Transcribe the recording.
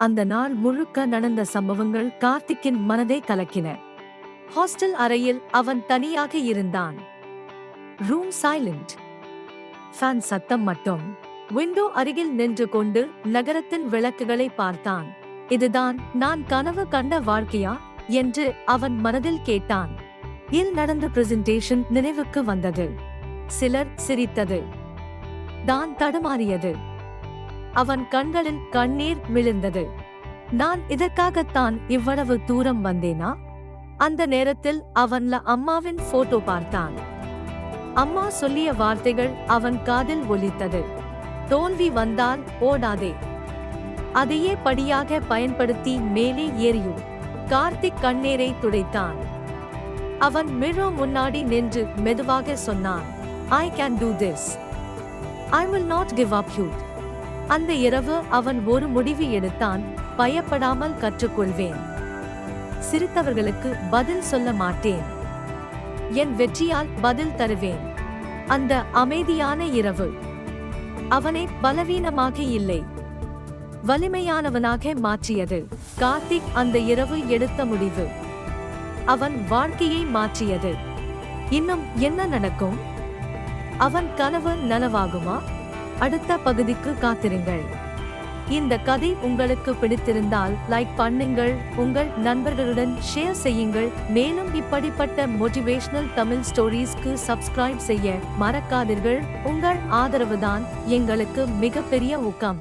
அந்த நாள் முழுக்க நடந்த சம்பவங்கள் கார்த்திக்கின் மனதை கலக்கின. ஹாஸ்டல் அறையில் அவன் தனியாக இருந்தான். Room silent. ஃபேன் சத்தம் மட்டும். விண்டோ அருகில் நின்று கொண்டு நகரத்தின் விளக்குகளை பார்த்தான். இதுதான் நான் கனவு கண்ட வாழ்க்கையா என்று அவன் மனதில் கேட்டான். இல் நடந்த பிரசன்டேஷன் நினைவுக்கு வந்தது. சிலர் சிரித்தது. தான் தடுமாறியது. அவன் கண்களில் கண்ணீர் விழுந்தது. நான் இதற்காகத்தான் இவ்வளவு தூரம் வந்தேனா? அந்த நேரத்தில் அவன்ல அம்மாவின் போட்டோ பார்த்தான். அம்மா சொல்லிய வார்த்தைகள் அவன் காதில் ஒலித்தது. தோல்வி வந்தால் ஓடாதே, அதையே படியாக பயன்படுத்தி மேலே ஏறியும். கார்த்திக் கண்ணீரை துடைத்தான். அவன் மிரோ முன்னாடி நின்று மெதுவாக சொன்னான், I can do this. I will not give up you. அந்த இரவு அவன் ஒரு முடிவு எடுத்தான். பயப்படாமல் கற்றுக்கொள்வேன். சிரித்தவர்களுக்கு பதில் சொல்ல மாட்டேன். என் வெற்றியால் பதில் தருவேன். அந்த அமைதியான இரவு அவனை பலவீனமாக இல்லை, வலிமையானவனாக மாற்றியது. கார்த்திக் அந்த இரவு எடுத்த முடிவு அவன் வாழ்க்கையை மாற்றியது. இன்னும் என்ன நடக்கும்? அவன் கனவு நனவாகுமா? அடுத்த பகுதிக்கு காத்திருங்கள். இந்த கதை உங்களுக்கு பிடித்திருந்தால் லைக் பண்ணுங்கள், உங்கள் நண்பர்களுடன் ஷேர் செய்யுங்கள். மேலும் இப்படிப்பட்ட மோட்டிவேஷனல் தமிழ் ஸ்டோரீஸ்க்கு சப்ஸ்கிரைப் செய்ய மறக்காதீர்கள். உங்கள் ஆதரவுதான் எங்களுக்கு மிகப்பெரிய ஊக்கம்.